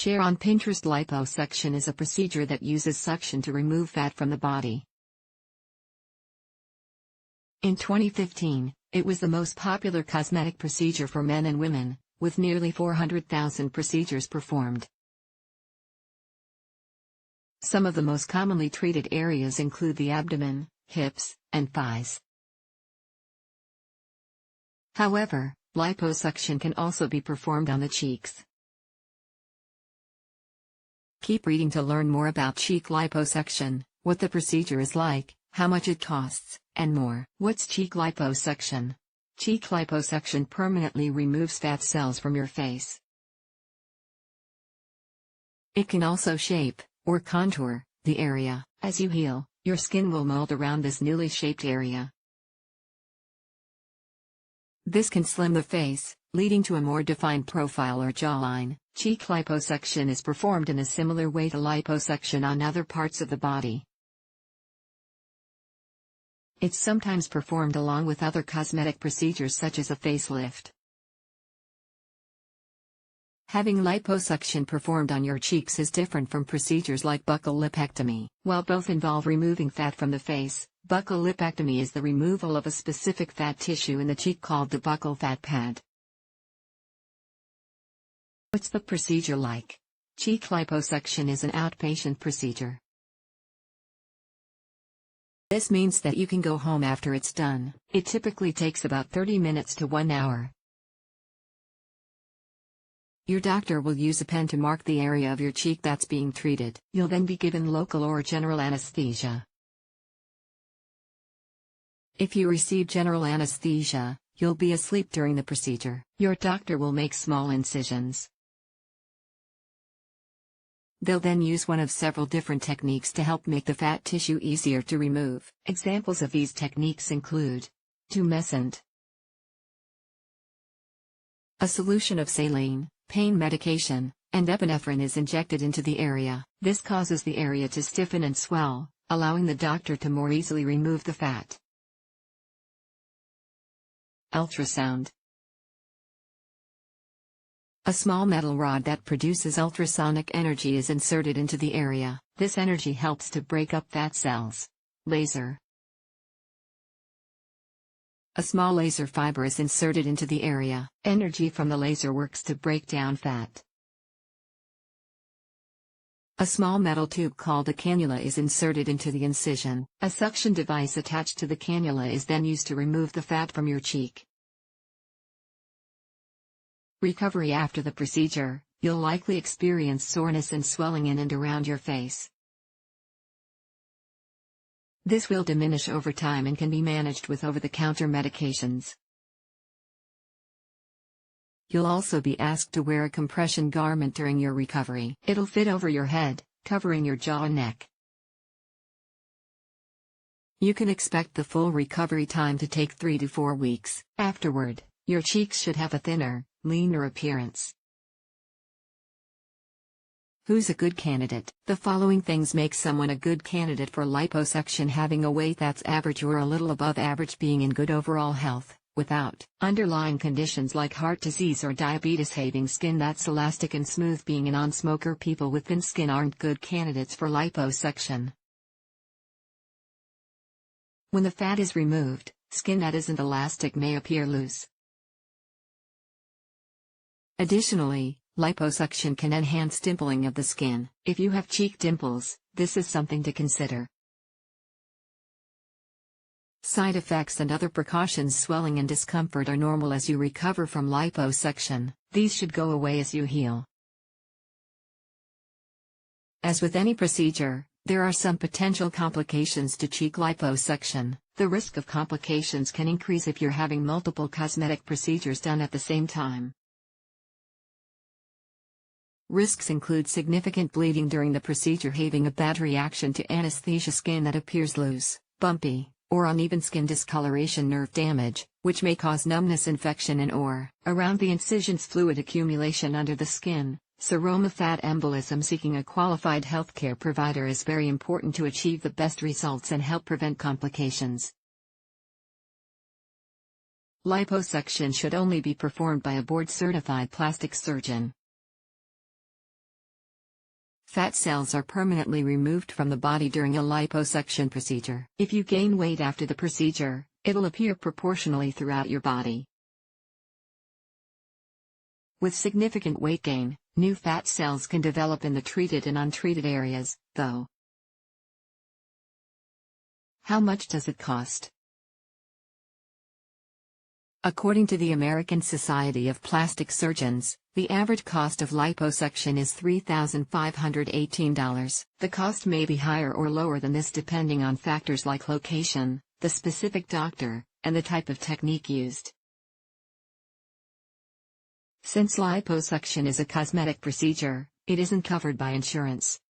Share on Pinterest. Liposuction is a procedure that uses suction to remove fat from the body. In 2015, it was the most popular cosmetic procedure for men and women, with nearly 400,000 procedures performed. Some of the most commonly treated areas include the abdomen, hips, and thighs. However, liposuction can also be performed on the cheeks. Keep reading to learn more about cheek liposuction, what the procedure is like, how much it costs, and more. What's cheek liposuction? Cheek liposuction permanently removes fat cells from your face. It can also shape, or contour, the area. As you heal, your skin will mold around this newly shaped area. This can slim the face, leading to a more defined profile or jawline. Cheek liposuction is performed in a similar way to liposuction on other parts of the body. It's sometimes performed along with other cosmetic procedures such as a facelift. Having liposuction performed on your cheeks is different from procedures like buccal lipectomy. While both involve removing fat from the face, buccal lipectomy is the removal of a specific fat tissue in the cheek called the buccal fat pad. What's the procedure like? Cheek liposuction is an outpatient procedure. This means that you can go home after it's done. It typically takes about 30 minutes to 1 hour. Your doctor will use a pen to mark the area of your cheek that's being treated. You'll then be given local or general anesthesia. If you receive general anesthesia, you'll be asleep during the procedure. Your doctor will make small incisions. They'll then use one of several different techniques to help make the fat tissue easier to remove. Examples of these techniques include tumescent. A solution of saline, pain medication, and epinephrine is injected into the area. This causes the area to stiffen and swell, allowing the doctor to more easily remove the fat. Ultrasound. A small metal rod that produces ultrasonic energy is inserted into the area. This energy helps to break up fat cells. Laser. A small laser fiber is inserted into the area. Energy from the laser works to break down fat. A small metal tube called a cannula is inserted into the incision. A suction device attached to the cannula is then used to remove the fat from your cheek. Recovery. After the procedure, you'll likely experience soreness and swelling in and around your face. This will diminish over time and can be managed with over-the-counter medications. You'll also be asked to wear a compression garment during your recovery. It'll fit over your head, covering your jaw and neck. You can expect the full recovery time to take 3 to 4 weeks. Afterward, your cheeks should have a thinner, leaner appearance. Who's a good candidate? The following things make someone a good candidate for liposuction: having a weight that's average or a little above average, being in good overall health, without underlying conditions like heart disease or diabetes, having skin that's elastic and smooth, being a non-smoker. People with thin skin aren't good candidates for liposuction. When the fat is removed, skin that isn't elastic may appear loose. Additionally, liposuction can enhance dimpling of the skin. If you have cheek dimples, this is something to consider. Side effects and other precautions: swelling and discomfort are normal as you recover from liposuction. These should go away as you heal. As with any procedure, there are some potential complications to cheek liposuction. The risk of complications can increase if you're having multiple cosmetic procedures done at the same time. Risks include significant bleeding during the procedure, having a bad reaction to anesthesia, skin that appears loose, bumpy, or uneven, skin discoloration, nerve damage, which may cause numbness, infection in or around the incisions, fluid accumulation under the skin, seroma, fat embolism. Seeking a qualified healthcare provider is very important to achieve the best results and help prevent complications. Liposuction should only be performed by a board-certified plastic surgeon. Fat cells are permanently removed from the body during a liposuction procedure. If you gain weight after the procedure, it'll appear proportionally throughout your body. With significant weight gain, new fat cells can develop in the treated and untreated areas, though. How much does it cost? According to the American Society of Plastic Surgeons, the average cost of liposuction is $3,518. The cost may be higher or lower than this depending on factors like location, the specific doctor, and the type of technique used. Since liposuction is a cosmetic procedure, it isn't covered by insurance.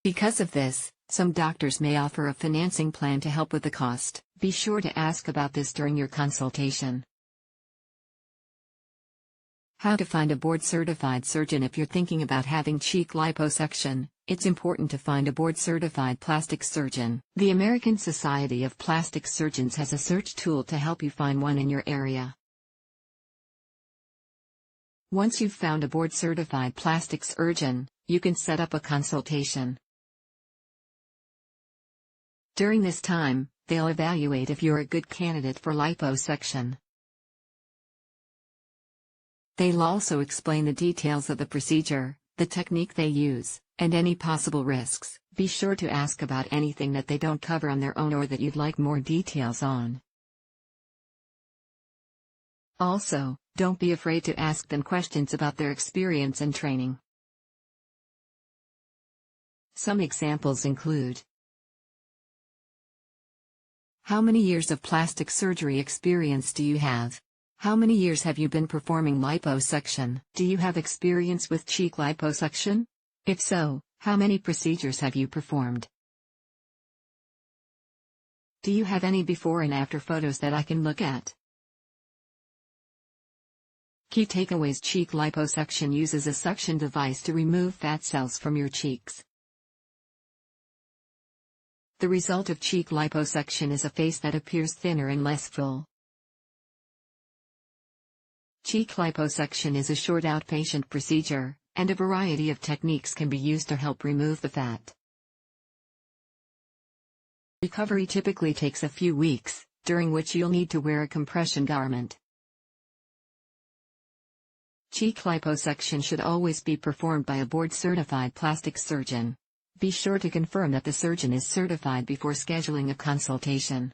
Because of this, some doctors may offer a financing plan to help with the cost. Be sure to ask about this during your consultation. How to find a board-certified surgeon. If you're thinking about having cheek liposuction, it's important to find a board-certified plastic surgeon. The American Society of Plastic Surgeons has a search tool to help you find one in your area. Once you've found a board-certified plastic surgeon, you can set up a consultation. During this time, they'll evaluate if you're a good candidate for liposuction. They'll also explain the details of the procedure, the technique they use, and any possible risks. Be sure to ask about anything that they don't cover on their own or that you'd like more details on. Also, don't be afraid to ask them questions about their experience and training. Some examples include: how many years of plastic surgery experience do you have? How many years have you been performing liposuction? Do you have experience with cheek liposuction? If so, how many procedures have you performed? Do you have any before and after photos that I can look at? Key takeaways: cheek liposuction uses a suction device to remove fat cells from your cheeks. The result of cheek liposuction is a face that appears thinner and less full. Cheek liposuction is a short outpatient procedure, and a variety of techniques can be used to help remove the fat. Recovery typically takes a few weeks, during which you'll need to wear a compression garment. Cheek liposuction should always be performed by a board-certified plastic surgeon. Be sure to confirm that the surgeon is certified before scheduling a consultation.